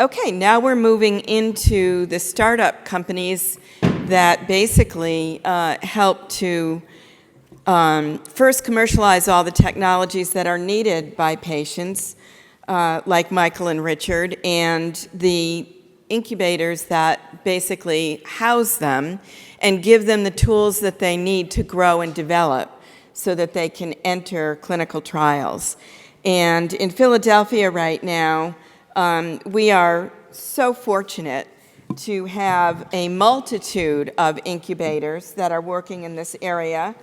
Okay, now we're moving into the startup companies that basically help to first commercialize all the technologies that are needed by patients, like Michael and Richard, and the incubators that basically house them and give them the tools that they need to grow and develop so that they can enter clinical trials. And in Philadelphia right now, we are so fortunate to have a multitude of incubators that are working in this area.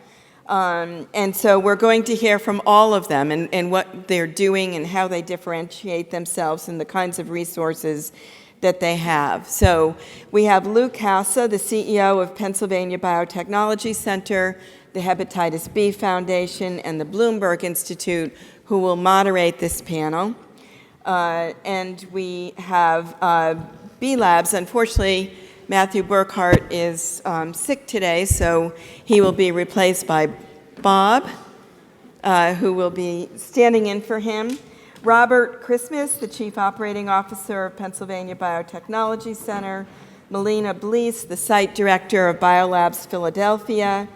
And so we're going to hear from all of them and what they're doing and how they differentiate themselves and the kinds of resources that they have. So we have Lou Casa, the CEO of Pennsylvania Biotechnology Center, the Hepatitis B Foundation, and the Bloomberg Institute, who will moderate this panel. And we have B Labs. Unfortunately, Matthew Burkhart is sick today, so he will be replaced by Bob, who will be standing in for him. Robert Christmas, the Chief Operating Officer of Pennsylvania Biotechnology Center. Melina Blees, the Site Director of Biolabs Philadelphia.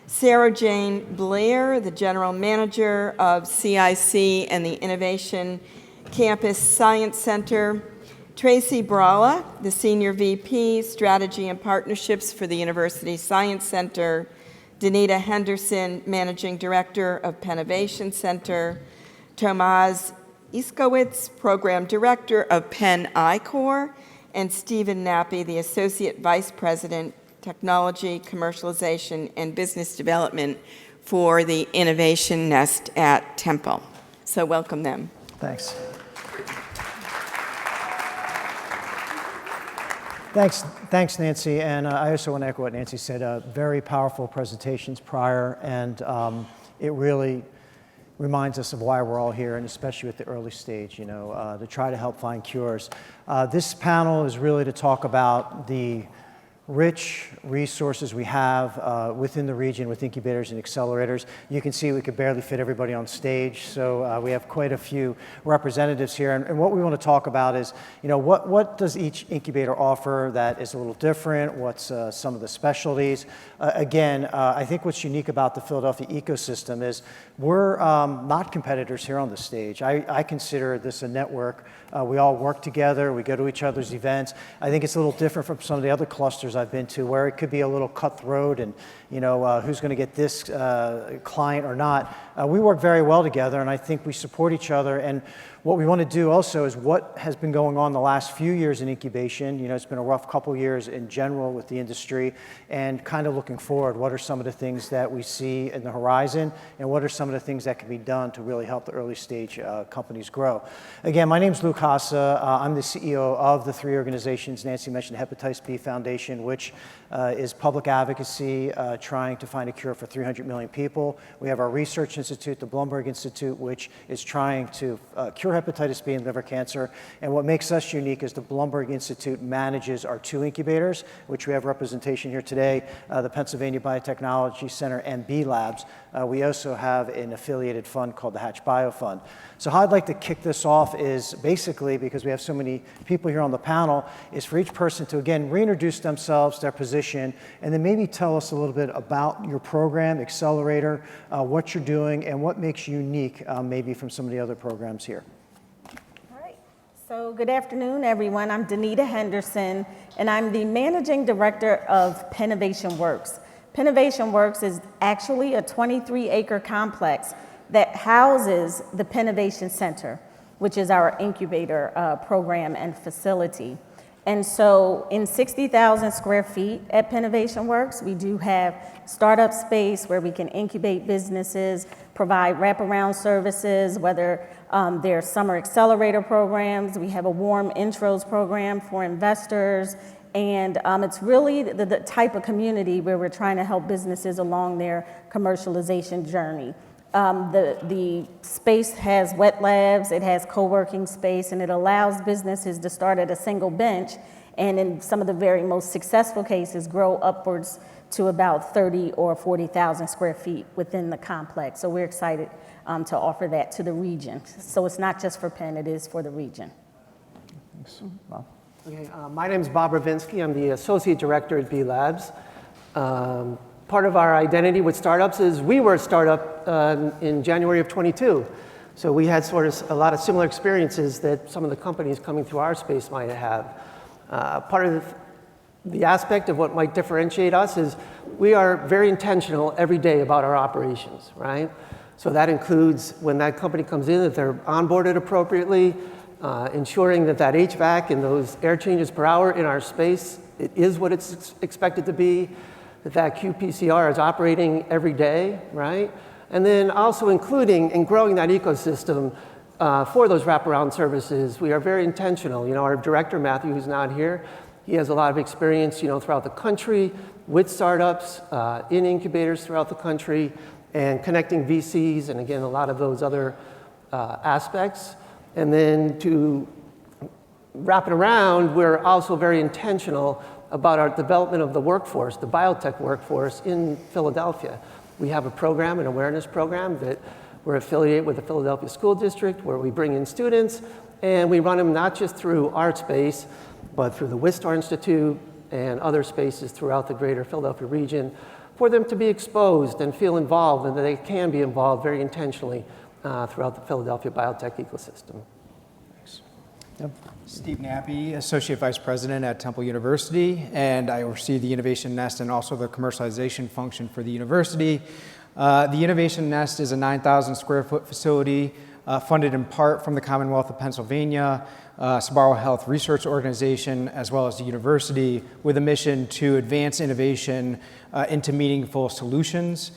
Sarah Jane Blair, the General Manager of CIC and the Innovation Campus Science Center. Tracy Brala, the Senior VP, Strategy and Partnerships for the University Science Center. Danita Henderson, Managing Director of Pennovation Center. Tomasz Iskowitz, Program Director of Penn iCore. And Stephen Nappy, the Associate Vice President, Technology, Commercialization, and Business Development for the Innovation Nest at Temple. So welcome them. Thanks. Thanks, Nancy. And I also want to echo what Nancy said. Very powerful presentations prior, and it really reminds us of why we're all here, and especially at the early stage, to try to help find cures. This panel is really to talk about the rich resources we have within the region with incubators and accelerators. You can see we could barely fit everybody on stage, so we have quite a few representatives here. And what we want to talk about is, what does each incubator offer that is a little different? What's some of the specialties? Again, I think what's unique about the Philadelphia ecosystem is we're not competitors here on the stage. I consider this a network. We all work together. We go to each other's events. I think it's a little different from some of the other clusters I've been to, where it could be a little cutthroat and who's going to get this client or not. We work very well together, and I think we support each other. And what we want to do also is what has been going on the last few years in incubation. It's been a rough couple years in general with the industry, and kind of looking forward, what are some of the things that we see in the horizon, and what are some of the things that can be done to really help the early stage companies grow. Again, my name's Lou Casa. I'm the CEO of the three organizations Nancy mentioned, Hepatitis B Foundation, which is public advocacy trying to find a cure for 300 million people. We have our research institute, the Bloomberg Institute, which is trying to cure hepatitis B and liver cancer. And what makes us unique is the Bloomberg Institute manages our two incubators, which we have representation here today, the Pennsylvania Biotechnology Center and B Labs. We also have an affiliated fund called the Hatch Bio Fund. So how I'd like to kick this off is basically, because we have so many people here on the panel, is for each person to, again, reintroduce themselves, their position, and then maybe tell us a little bit about your program, Accelerator, what you're doing, and what makes you unique maybe from some of the other programs here. All right. So good afternoon, everyone. I'm Danita Henderson, and I'm the Managing Director of Pennovation Works. Pennovation Works is actually a 23-acre complex that houses the Pennovation Center, which is our incubator program and facility. And so in 60,000 square feet at Pennovation Works, we do have startup space where we can incubate businesses, provide wraparound services, whether they're summer accelerator programs. We have a warm intros program for investors. And it's really the type of community where we're trying to help businesses along their commercialization journey. The space has wet labs, it has co-working space, and it allows businesses to start at a single bench, and in some of the very most successful cases, grow upwards to about 30 or 40,000 square feet within the complex. So we're excited to offer that to the region. So it's not just for Penn, it is for the region. Thanks. Bob? Okay, my name is Bob Ravinsky. I'm the Associate Director at B Labs. Part of our identity with startups is we were a startup in January of 22. So we had sort of a lot of similar experiences that some of the companies coming through our space might have. Part of the aspect of what might differentiate us is we are very intentional every day about our operations, right? So that includes when that company comes in, that they're onboarded appropriately, ensuring that that HVAC and those air changes per hour in our space, it is what it's expected to be, that that qPCR is operating every day, right? And then also including and growing that ecosystem for those wraparound services. We are very intentional. You know, our director, Matthew, who's not here, he has a lot of experience, you know, throughout the country with startups, in incubators throughout the country, and connecting VCs, and again, a lot of those other aspects. And then to wrap it around, we're also very intentional about our development of the workforce, the biotech workforce in Philadelphia. We have a program, an awareness program that we're affiliated with the Philadelphia School District, where we bring in students, and we run them not just through our space, but through the Wistar Institute and other spaces throughout the greater Philadelphia region, for them to be exposed and feel involved, and that they can be involved very intentionally throughout the Philadelphia biotech ecosystem. Thanks. Yep. Steve Nappy, Associate Vice President at Temple University, and I oversee the Innovation Nest and also the commercialization function for the university. The Innovation Nest is a 9,000 square foot facility funded in part from the Commonwealth of Pennsylvania, Sbarro Health Research Organization, as well as the university, with a mission to advance innovation into meaningful solutions.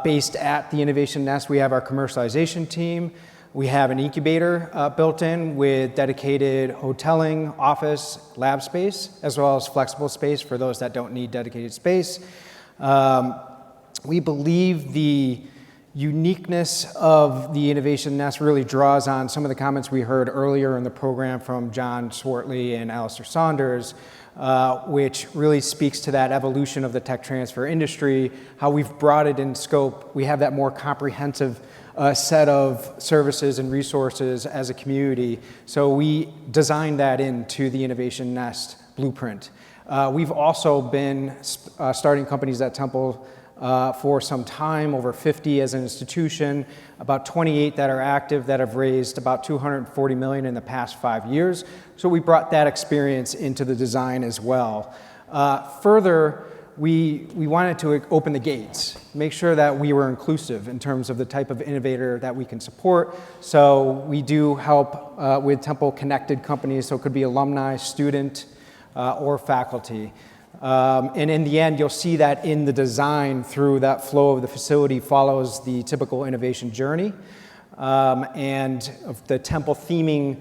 Based at the Innovation Nest, we have our commercialization team. We have an incubator built in with dedicated hoteling, office, lab space, as well as flexible space for those that don't need dedicated space. We believe the uniqueness of the Innovation Nest really draws on some of the comments we heard earlier in the program from John Swartley and Alistair Saunders, which really speaks to that evolution of the tech transfer industry, how we've brought it in scope. We have that more comprehensive set of services and resources as a community. So we designed that into the Innovation Nest blueprint. We've also been starting companies at Temple for some time, over 50 as an institution, about 28 that are active that have raised about $240 million in the past 5 years. So we brought that experience into the design as well. Further, we wanted to open the gates, make sure that we were inclusive in terms of the type of innovator that we can support. So we do help with Temple connected companies, so it could be alumni, student, or faculty. And in the end, you'll see that in the design through that flow of the facility follows the typical innovation journey. And the Temple theming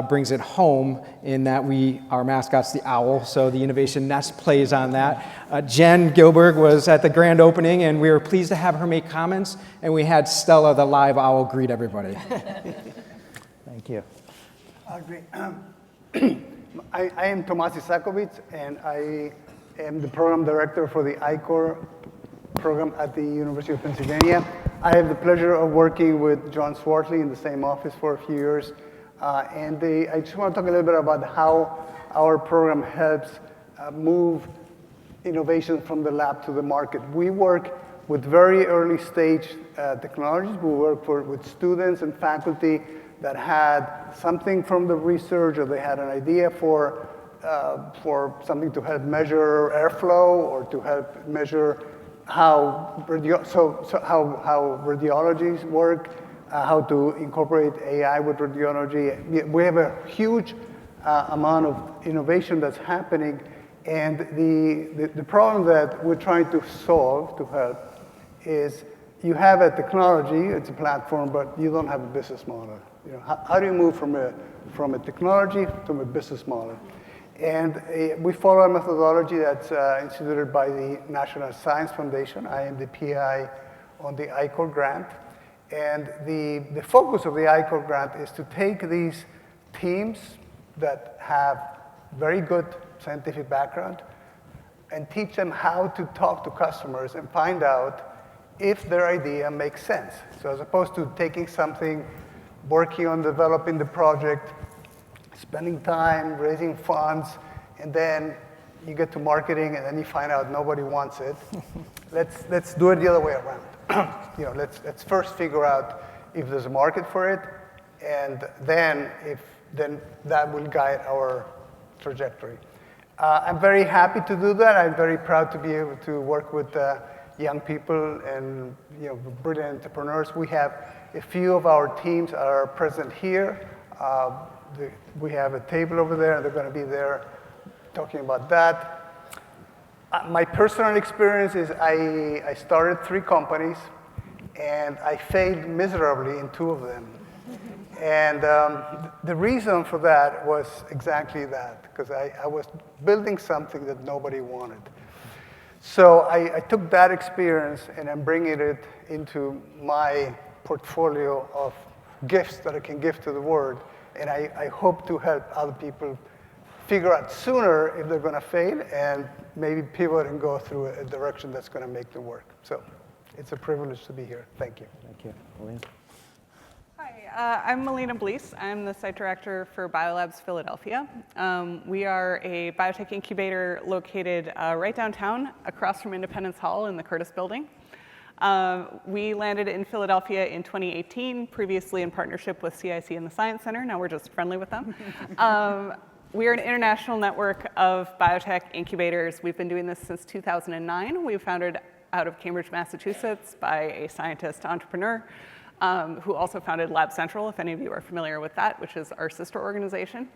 brings it home in that our mascot's the owl, so the Innovation Nest plays on that. Jen Gilberg was at the grand opening, and we were pleased to have her make comments, and we had Stella, the live owl, greet everybody. Thank you. Great. I am Tomas Isakovic, and I am the program director for the ICOR program at the University of Pennsylvania. I have the pleasure of working with John Swartley in the same office for a few years. I just want to talk a little bit about how our program helps move innovation from the lab to the market. We work with very early stage technologies. We work with students and faculty that had something from the research, or they had an idea for something to help measure airflow, or to help measure how radiologies work, how to incorporate AI with radiology. We have a huge amount of innovation that's happening, and the problem that we're trying to solve to help is you have a technology, it's a platform, but you don't have a business model. You know, how do you move from a technology to a business model? And we follow a methodology that's instituted by the National Science Foundation. I am the PI on the ICOR grant. And the focus of the ICOR grant is to take these teams that have very good scientific background and teach them how to talk to customers and find out if their idea makes sense. So as opposed to taking something, working on developing the project, spending time raising funds, and then you get to marketing, and then you find out nobody wants it. Let's do it the other way around. Let's first figure out if there's a market for it, and then that will guide our trajectory. I'm very happy to do that. I'm very proud to be able to work with young people and brilliant entrepreneurs. We have a few of our teams are present here. We have a table over there, and they're going to be there talking about that. My personal experience is I started 3 companies, and I failed miserably in 2 of them. And the reason for that was exactly that, because I was building something that nobody wanted. So I took that experience, and I'm bringing it into my portfolio of gifts that I can give to the world. And I hope to help other people figure out sooner if they're going to fail and maybe pivot and go through a direction that's going to make them work. So it's a privilege to be here. Thank you. Thank you. Melina? Hi, I'm Melina Blees. I'm the site director for Biolabs Philadelphia. We are a biotech incubator located right downtown across from Independence Hall in the Curtis Building. We landed in Philadelphia in 2018, previously in partnership with CIC and the Science Center. Now we're just friendly with them. We are an international network of biotech incubators. We've been doing this since 2009. We were founded out of Cambridge, Massachusetts by a scientist entrepreneur who also founded Lab Central, if any of you are familiar with that, which is our sister organization.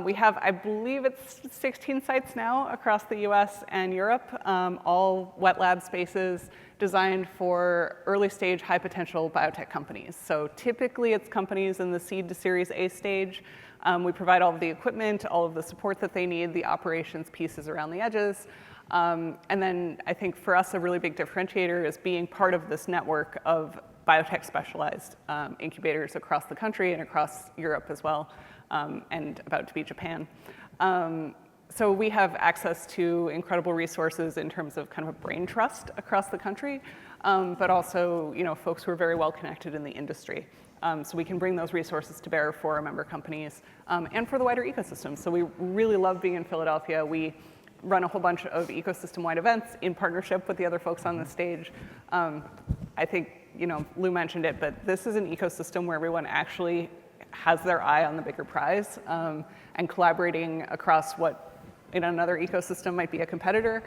We have, I believe it's 16 sites now across the US and Europe, all wet lab spaces designed for early stage, high potential biotech companies. So typically it's companies in the seed to Series A stage. We provide all of the equipment, all of the support that they need, the operations pieces around the edges. And then I think for us, a really big differentiator is being part of this network of biotech specialized incubators across the country and across Europe as well, and about to be Japan. So we have access to incredible resources in terms of kind of a brain trust across the country, but also folks who are very well connected in the industry. So we can bring those resources to bear for our member companies and for the wider ecosystem. So we really love being in Philadelphia. We run a whole bunch of ecosystem-wide events in partnership with the other folks on the stage. I think Lou mentioned it, but this is an ecosystem where everyone actually has their eye on the bigger prize, and collaborating across what in another ecosystem might be a competitor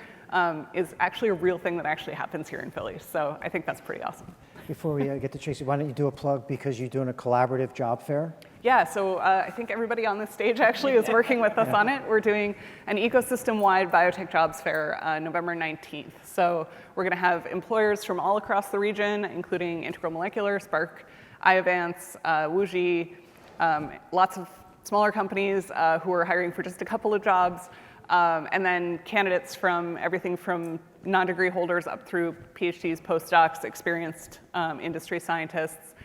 is actually a real thing that actually happens here in Philly. So I think that's pretty awesome. Before we get to Tracy, why don't you do a plug because you're doing a collaborative job fair? Yeah, so I think everybody on this stage actually is working with us on it. We're doing an ecosystem-wide biotech jobs fair November 19th. So we're going to have employers from all across the region, including Integral Molecular, Spark, Iovance, Wuji, lots of smaller companies who are hiring for just a couple of jobs, and then candidates from everything from non-degree holders up through PhDs, postdocs, experienced industry scientists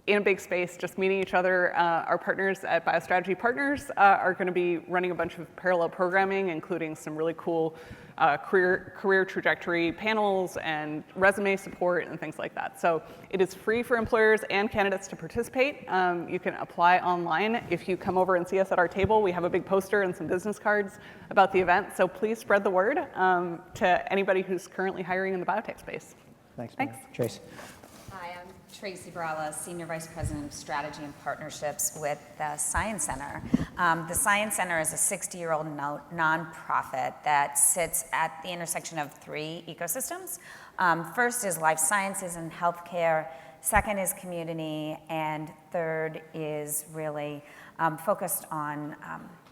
in a big space, just meeting each other. Our partners at BioStrategy Partners are going to be running a bunch of parallel programming, including some really cool career trajectory panels and resume support and things like that. So it is free for employers and candidates to participate. You can apply online. If you come over and see us at our table, we have a big poster and some business cards about the event. So please spread the word to anybody who's currently hiring in the biotech space. Thanks. Thanks. Trace. Hi, I'm Tracy Barala, Senior Vice President of Strategy and Partnerships with the Science Center. The Science Center is a 60-year-old nonprofit that sits at the intersection of 3 ecosystems. First is life sciences and healthcare, second is community, and third is really focused on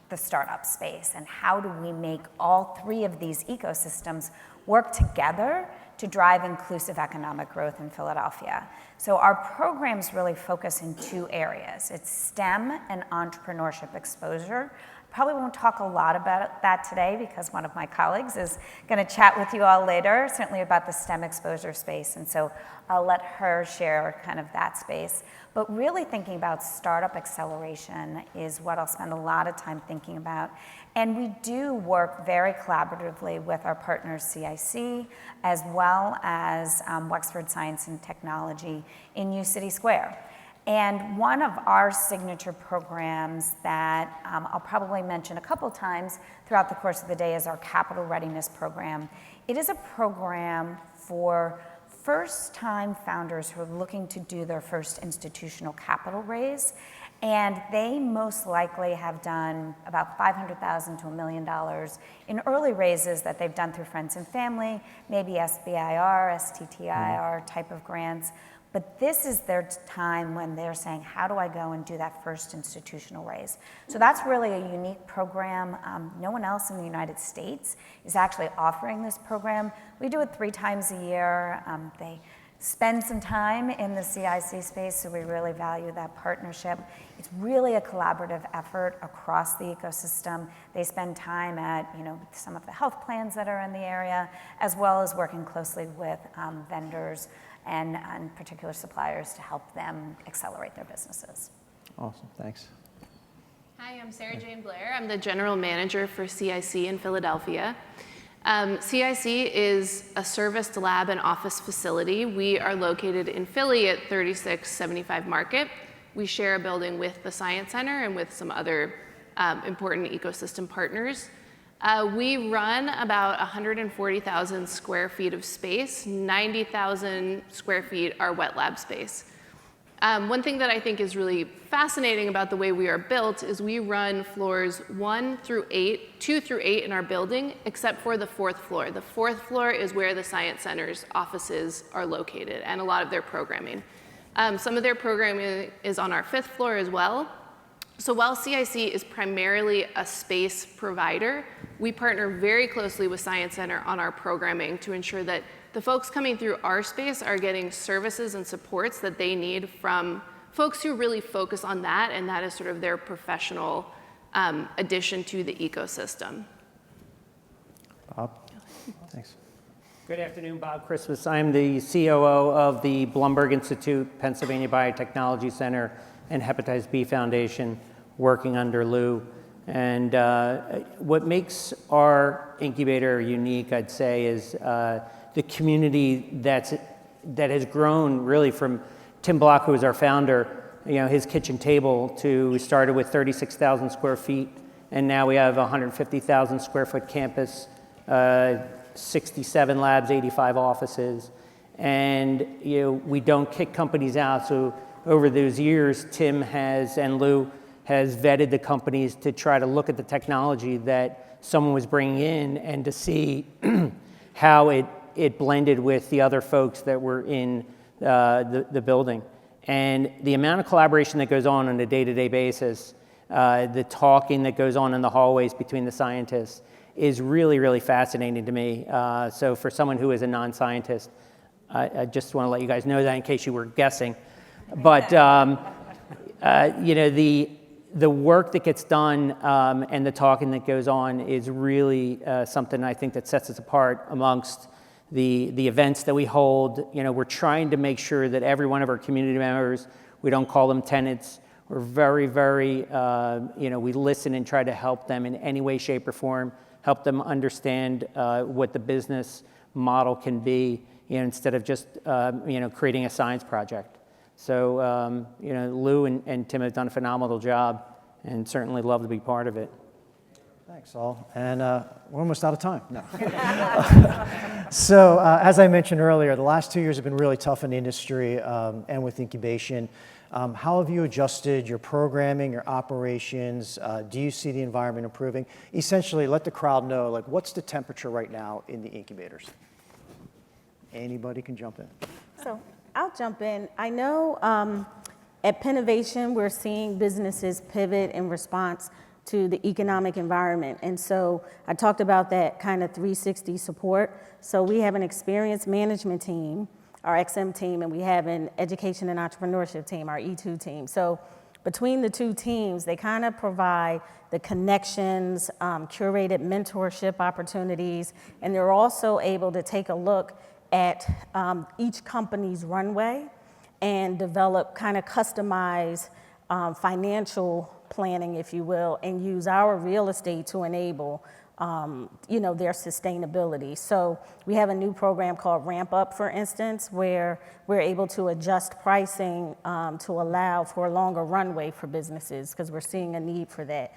the startup space and how do we make all 3 of these ecosystems work together to drive inclusive economic growth in Philadelphia. So our programs really focus in 2 areas. It's STEM and entrepreneurship exposure. Probably won't talk a lot about that today because one of my colleagues is going to chat with you all later, certainly about the STEM exposure space, and so I'll let her share kind of that space. But really thinking about startup acceleration is what I'll spend a lot of time thinking about. And we do work very collaboratively with our partners CIC, as well as Wexford Science and Technology in U City Square. And one of our signature programs that I'll probably mention a couple times throughout the course of the day is our Capital Readiness Program. It is a program for first-time founders who are looking to do their first institutional capital raise. And they most likely have done about $500,000 to $1 million in early raises that they've done through friends and family, maybe SBIR, STTIR type of grants. But this is their time when they're saying, how do I go and do that first institutional raise? So that's really a unique program. No one else in the United States is actually offering this program. We do it 3 times a year. They spend some time in the CIC space, so we really value that partnership. It's really a collaborative effort across the ecosystem. They spend time at some of the health plans that are in the area, as well as working closely with vendors and particular suppliers to help them accelerate their businesses. Awesome, thanks. Hi, I'm Sarah Jane Blair. I'm the general manager for CIC in Philadelphia. CIC is a serviced lab and office facility. We are located in Philly at 3675 Market. We share a building with the Science Center and with some other important ecosystem partners. We run about 140,000 square feet of space. 90,000 square feet are wet lab space. One thing that I think is really fascinating about the way we are built is we run floors 1 through 8, 2 through 8 in our building, except for the 4th floor. The 4th floor is where the Science Center's offices are located and a lot of their programming. Some of their programming is on our 5th floor as well. So while CIC is primarily a space provider, we partner very closely with Science Center on our programming to ensure that the folks coming through our space are getting services and supports that they need from folks who really focus on that, and that is sort of their professional addition to the ecosystem. Bob, thanks. Good afternoon, Bob Christmas. I'm the COO of the Blumberg Institute, Pennsylvania Biotechnology Center, and Hepatitis B Foundation, working under Lou. And what makes our incubator unique, I'd say, is the community that has grown really from Tim Block, who was our founder, his kitchen table, to we started with 36,000 square feet, and now we have a 150,000 square foot campus, 67 labs, 85 offices, and we don't kick companies out. So over those years, Tim and Lou has vetted the companies to try to look at the technology that someone was bringing in and to see how it blended with the other folks that were in the building. And the amount of collaboration that goes on a day-to-day basis, the talking that goes on in the hallways between the scientists is really, really fascinating to me. So for someone who is a non-scientist, I just want to let you guys know that in case you were guessing. But the work that gets done and the talking that goes on is really something I think that sets us apart amongst the events that we hold. We're trying to make sure that every one of our community members, we don't call them tenants, we're very, very, we listen and try to help them in any way, shape, or form, help them understand what the business model can be, instead of just, creating a science project. So, Lou and Tim have done a phenomenal job, and certainly love to be part of it. Thanks, all. And we're almost out of time. No. So, as I mentioned earlier, the last 2 years have been really tough in the industry and with incubation. How have you adjusted your programming, your operations? Do you see the environment improving? Essentially, let the crowd know, what's the temperature right now in the incubators? Anybody can jump in. So I'll jump in. I know at Pennovation, we're seeing businesses pivot in response to the economic environment. And so I talked about that kind of 360 support. So we have an experienced management team, our XM team, and we have an education and entrepreneurship team, our E2 team. So between the two teams, they kind of provide the connections, curated mentorship opportunities, and they're also able to take a look at each company's runway and develop kind of customized financial planning, if you will, and use our real estate to enable their sustainability. So we have a new program called Ramp Up, for instance, where we're able to adjust pricing to allow for a longer runway for businesses, because we're seeing a need for that.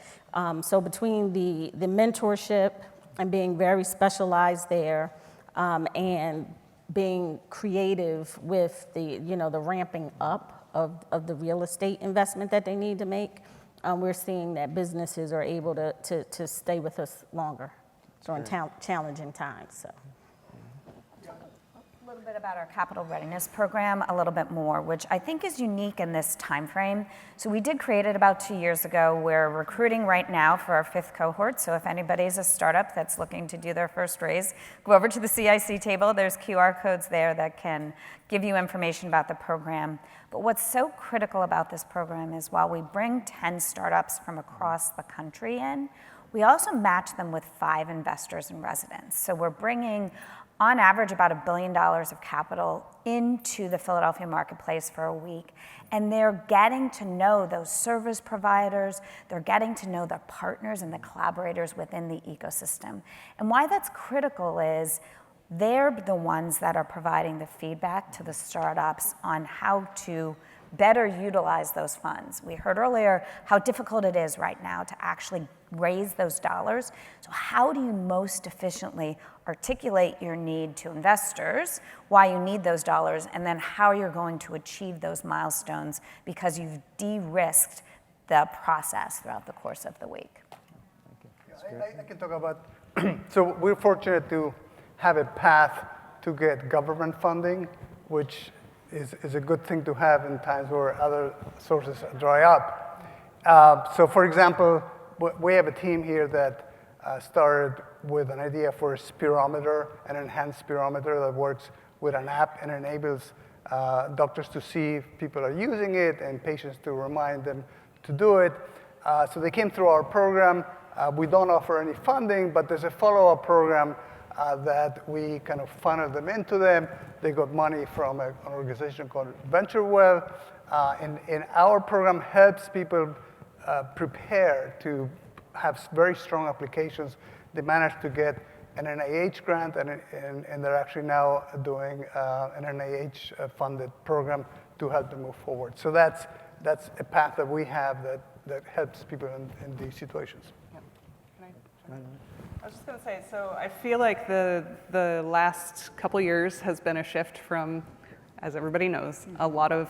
So between the mentorship and being very specialized there, and being creative with the ramping up of the real estate investment that they need to make, we're seeing that businesses are able to stay with us longer during challenging times. So. A little bit about our capital readiness program, a little bit more, which I think is unique in this time frame. So we did create it about 2 years ago. We're recruiting right now for our 5th cohort. So if anybody's a startup that's looking to do their first raise, go over to the CIC table. There's QR codes there that can give you information about the program. But what's so critical about this program is while we bring 10 startups from across the country in, we also match them with 5 investors in residence. So we're bringing, on average, about $1 billion of capital into the Philadelphia marketplace for a week. And they're getting to know those service providers, they're getting to know the partners and the collaborators within the ecosystem. And why that's critical is they're the ones that are providing the feedback to the startups on how to better utilize those funds. We heard earlier how difficult it is right now to actually raise those dollars. So how do you most efficiently articulate your need to investors, why you need those dollars, and then how you're going to achieve those milestones because you've de-risked the process throughout the course of the week. I can talk about, so we're fortunate to have a path to get government funding, which is a good thing to have in times where other sources dry up. So for example, we have a team here that started with an idea for a spirometer, an enhanced spirometer that works with an app and enables doctors to see if people are using it and patients to remind them to do it. So they came through our program. We don't offer any funding, but there's a follow-up program that we kind of funneled them into them. They got money from an organization called VentureWell. And our program helps people prepare to have very strong applications. They managed to get an NIH grant, and they're actually now doing an NIH-funded program to help them move forward. So that's a path that we have that helps people in these situations. I was just going to say, so I feel like the last couple years has been a shift from, as everybody knows, a lot of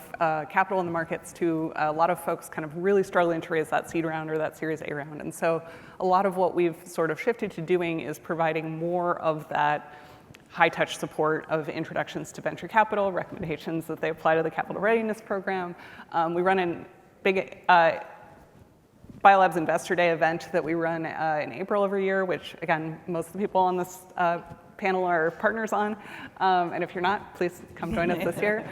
capital in the markets to a lot of folks kind of really struggling to raise that seed round or that Series A round. And so a lot of what we've sort of shifted to doing is providing more of that high-touch support of introductions to venture capital, recommendations that they apply to the capital readiness program. We run a big Biolabs Investor Day event that we run in April every year, which, again, most of the people on this panel are partners on. And if you're not, please come join us this year.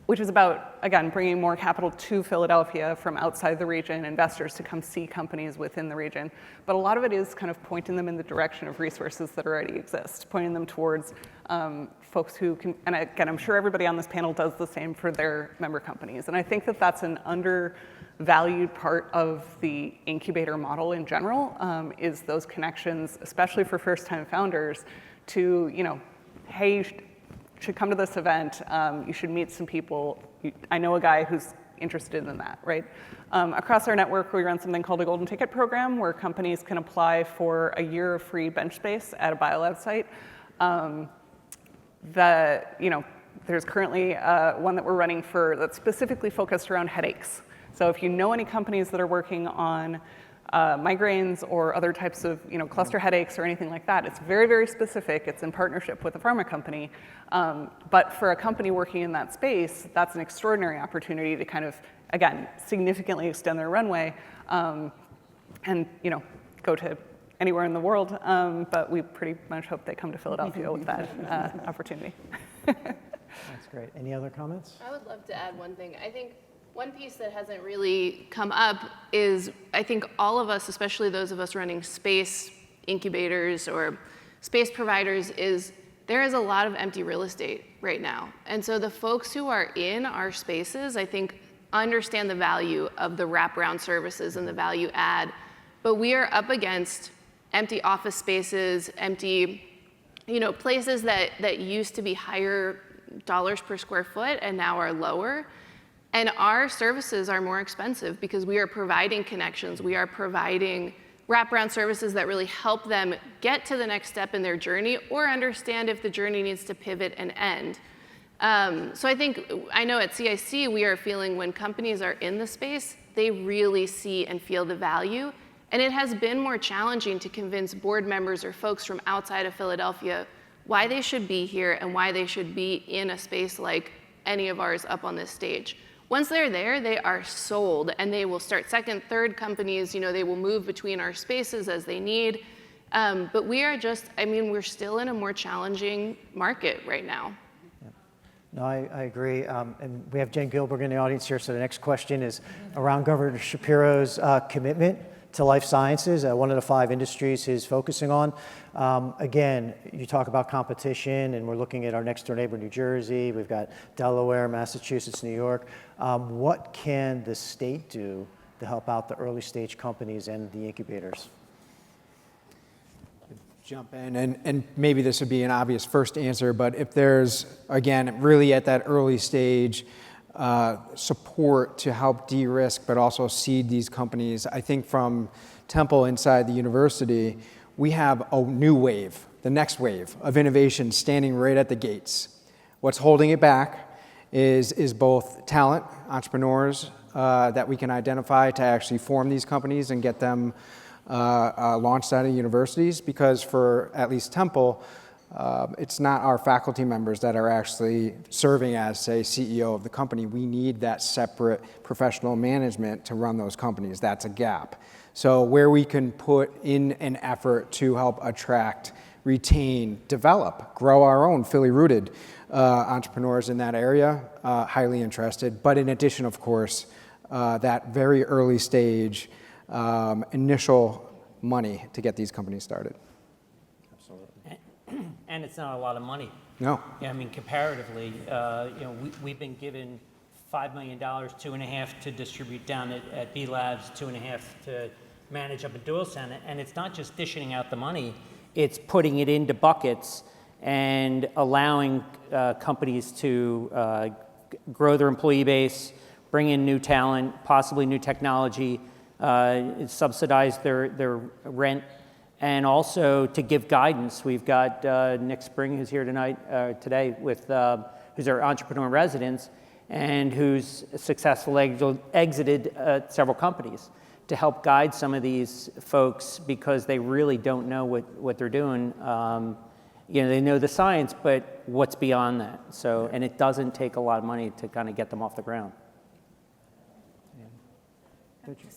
Which is about, again, bringing more capital to Philadelphia from outside the region, investors to come see companies within the region. But a lot of it is kind of pointing them in the direction of resources that already exist, pointing them towards folks who can, and again, I'm sure everybody on this panel does the same for their member companies. And I think that that's an undervalued part of the incubator model in general, is those connections, especially for first-time founders, to, hey, you should come to this event, you should meet some people. I know a guy who's interested in that, right? Across our network, we run something called a Golden Ticket program, where companies can apply for a year of free bench space at a Biolab site. There's currently one that we're running that's specifically focused around headaches. So if you know any companies that are working on migraines or other types of cluster headaches or anything like that, it's very, very specific. It's in partnership with a pharma company. But for a company working in that space, that's an extraordinary opportunity to kind of, again, significantly extend their runway and go to anywhere in the world. But we pretty much hope they come to Philadelphia with that opportunity. That's great. Any other comments? I would love to add one thing. I think one piece that hasn't really come up is, I think all of us, especially those of us running space incubators or space providers, is there is a lot of empty real estate right now. And so the folks who are in our spaces, I think, understand the value of the wraparound services and the value add But we are up against empty office spaces, empty, places that used to be higher dollars per square foot and now are lower. And our services are more expensive because we are providing connections. We are providing wraparound services that really help them get to the next step in their journey or understand if the journey needs to pivot and end. So I know at CIC we are feeling when companies are in the space, they really see and feel the value. And it has been more challenging to convince board members or folks from outside of Philadelphia why they should be here and why they should be in a space like any of ours up on this stage. Once they're there, they are sold, and they will start second, third companies. They will move between our spaces as they need. But we are we're still in a more challenging market right now. No, I agree. And we have Jen Gilbert in the audience here, so the next question is around Governor Shapiro's commitment to life sciences, one of the 5 industries he's focusing on. Again, you talk about competition, and we're looking at our next door neighbor, New Jersey. We've got Delaware, Massachusetts, New York. What can the state do to help out the early stage companies and the incubators? Jump in, and maybe this would be an obvious first answer, but if there's, again, really at that early stage, support to help de-risk but also seed these companies. I think from Temple inside the university, we have a new wave, the next wave of innovation standing right at the gates. What's holding it back is both talent, entrepreneurs that we can identify to actually form these companies and get them launched out of universities, because for at least Temple, it's not our faculty members that are actually serving as, say, CEO of the company. We need that separate professional management to run those companies. That's a gap. So where we can put in an effort to help attract, retain, develop, grow our own Philly-rooted entrepreneurs in that area, highly interested. But in addition, of course, that very early stage initial money to get these companies started. And it's not a lot of money. No. Yeah, I mean, comparatively, we've been given $5 million, $2.5 million to distribute down at B Labs, $2.5 million to manage up at Dual Center. And it's not just dishing out the money, it's putting it into buckets and allowing companies to grow their employee base, bring in new talent, possibly new technology, subsidize their rent, and also to give guidance. We've got Nick Spring, who's here today, with who's our entrepreneur in residence, and who's successfully exited several companies to help guide some of these folks, because they really don't know what they're doing. They know the science, but what's beyond that? So, and it doesn't take a lot of money to kind of get them off the ground.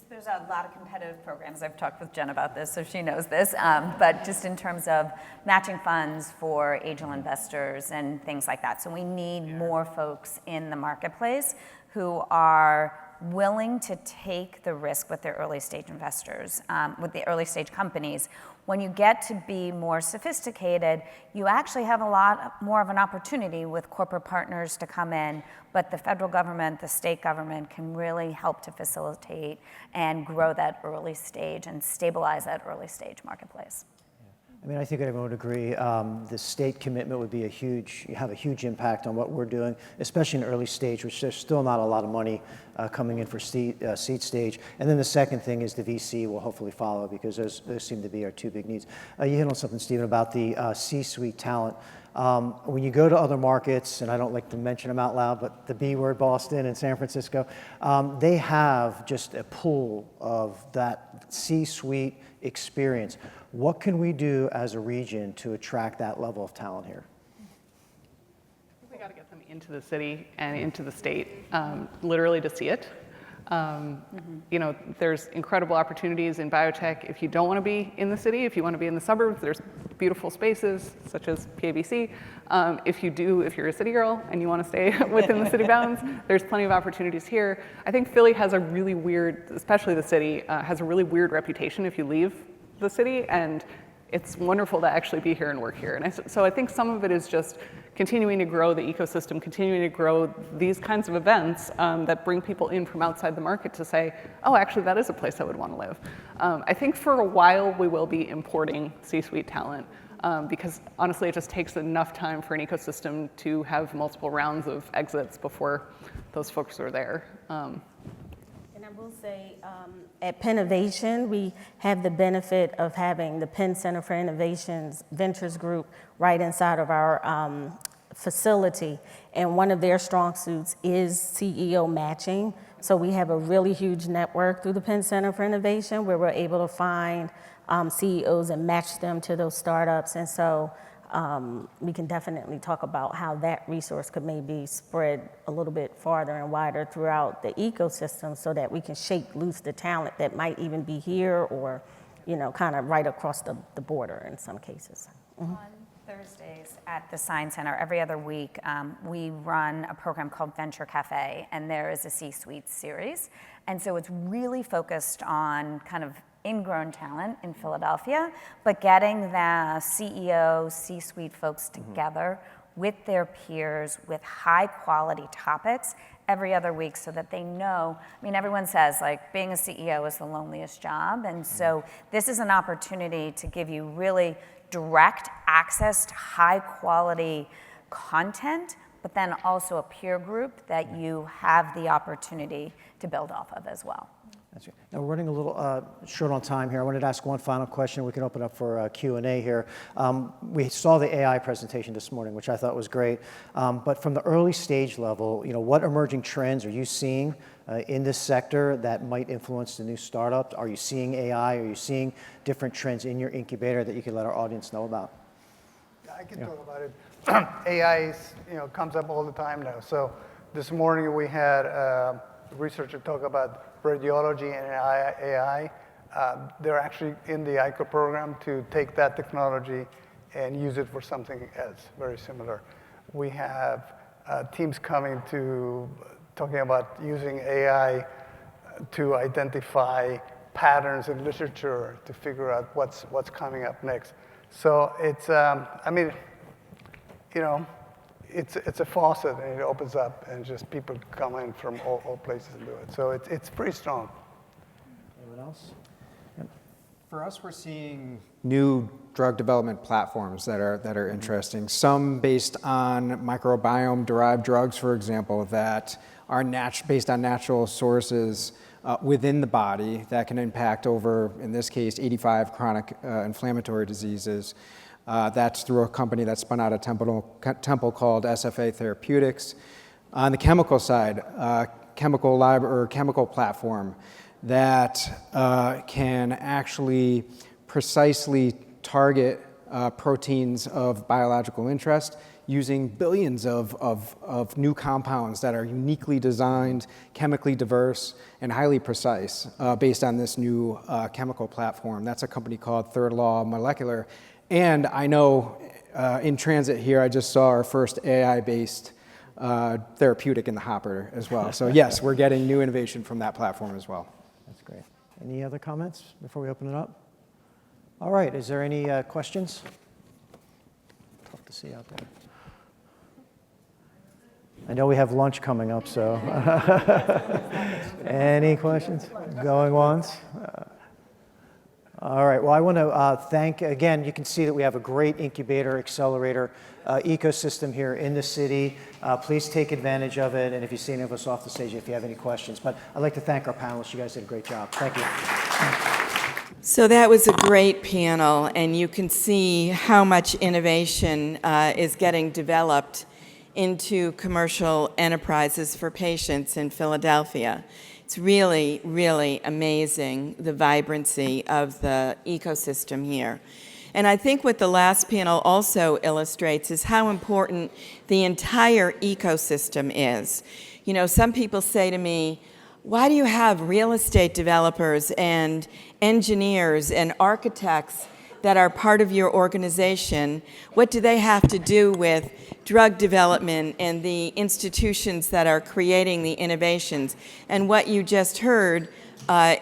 There's a lot of competitive programs. I've talked with Jen about this, so she knows this. But just in terms of matching funds for angel investors and things like that. So we need more folks in the marketplace who are willing to take the risk with their early stage investors, with the early stage companies. When you get to be more sophisticated, you actually have a lot more of an opportunity with corporate partners to come in, but the federal government, the state government can really help to facilitate and grow that early stage and stabilize that early stage marketplace. I mean, I think everyone would agree. The state commitment would be have a huge impact on what we're doing, especially in early stage, which there's still not a lot of money coming in for seed stage. And then the second thing is the VC will hopefully follow, because those seem to be our 2 big needs. You hit on something, Stephen, about the C-suite talent. When you go to other markets, and I don't like to mention them out loud, but the B word, Boston and San Francisco, they have just a pool of that C-suite experience. What can we do as a region to attract that level of talent here? We got to get them into the city and into the state, literally to see it. There's incredible opportunities in biotech if you don't want to be in the city. If you want to be in the suburbs, there's beautiful spaces such as PABC. If you're a city girl and you want to stay within the city bounds, there's plenty of opportunities here. I think Philly has a really weird, especially the city, has a really weird reputation if you leave the city, and it's wonderful to actually be here and work here. And so I think some of it is just continuing to grow the ecosystem, continuing to grow these kinds of events that bring people in from outside the market to say, oh, actually, that is a place I would want to live. I think for a while we will be importing C-suite talent because honestly, it just takes enough time for an ecosystem to have multiple rounds of exits before those folks are there. And I will say, at Pennovation, we have the benefit of having the Penn Center for Innovation's Ventures Group right inside of our facility. And one of their strong suits is CEO matching. So we have a really huge network through the Penn Center for Innovation where we're able to find CEOs and match them to those startups. And so we can definitely talk about how that resource could maybe spread a little bit farther and wider throughout the ecosystem so that we can shake loose the talent that might even be here or, you know, kind of right across the border in some cases. On Thursdays at the Science Center, every other week, we run a program called Venture Cafe, and there is a C-suite series. And so it's really focused on kind of ingrown talent in Philadelphia, but getting the CEO, C-suite folks together with their peers with high quality topics every other week so that they know, I mean, everyone says like being a CEO is the loneliest job. And so this is an opportunity to give you really direct access to high quality content, but then also a peer group that you have the opportunity to build off of as well. That's right. Now, we're running a little short on time here. I wanted to ask one final question. We can open up for Q&A here. We saw the AI presentation this morning, which I thought was great. But from the early stage level, you know, what emerging trends are you seeing in this sector that might influence the new startups? Are you seeing AI? Are you seeing different trends in your incubator that you can let our audience know about? I can talk about it. AI comes up all the time now. So this morning we had a researcher talk about radiology and AI. They're actually in the ICO program to take that technology and use it for something else, very similar. We have teams coming to talking about using AI to identify patterns in literature to figure out what's coming up next. So it's, I mean, you know, it's a faucet and it opens up and just people come in from all places and do it. So it's pretty strong. Anyone else? For us, we're seeing new drug development platforms that are interesting. Some based on microbiome-derived drugs, for example, that are based on natural sources within the body that can impact over, in this case, 85 chronic inflammatory diseases. That's through a company that spun out of Temple called SFA Therapeutics. On the chemical side, chemical platform that can actually precisely target proteins of biological interest using billions of new compounds that are uniquely designed, chemically diverse, and highly precise based on this new chemical platform. That's a company called Third Law Molecular. And I know in transit here, I just saw our first AI-based therapeutic in the hopper as well. So yes, we're getting new innovation from that platform as well. That's great. Any other comments before we open it up? All right, is there any questions? Tough to see out there. I know we have lunch coming up, so. Any questions? Going once? All right, well, I want to thank, again, you can see that we have a great incubator, accelerator ecosystem here in the city. Please take advantage of it, and if you see any of us off the stage, if you have any questions. But I'd like to thank our panelists. You guys did a great job. Thank you. So that was a great panel, and you can see how much innovation is getting developed into commercial enterprises for patients in Philadelphia. It's really, really amazing, the vibrancy of the ecosystem here. And I think what the last panel also illustrates is how important the entire ecosystem is. You know, some people say to me, why do you have real estate developers and engineers and architects that are part of your organization? What do they have to do with drug development and the institutions that are creating the innovations? And what you just heard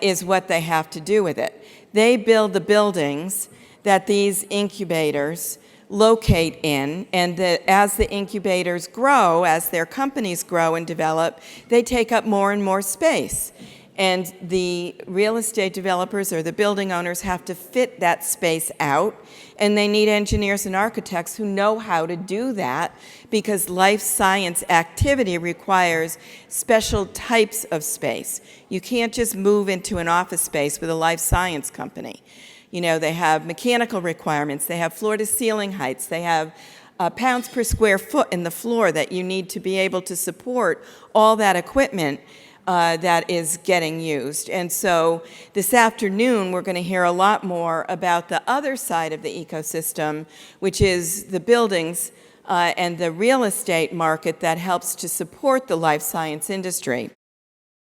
is what they have to do with it. They build the buildings, that these incubators locate in, and that as the incubators grow, as their companies grow and develop, they take up more and more space. And the real estate developers or the building owners have to fit that space out, and they need engineers and architects who know how to do that, because life science activity requires special types of space. You can't just move into an office space with a life science company. You know, they have mechanical requirements, they have floor-to-ceiling heights, they have pounds per square foot in the floor that you need to be able to support all that equipment that is getting used. And so this afternoon, we're going to hear a lot more about the other side of the ecosystem, which is the buildings and the real estate market that helps to support the life science industry.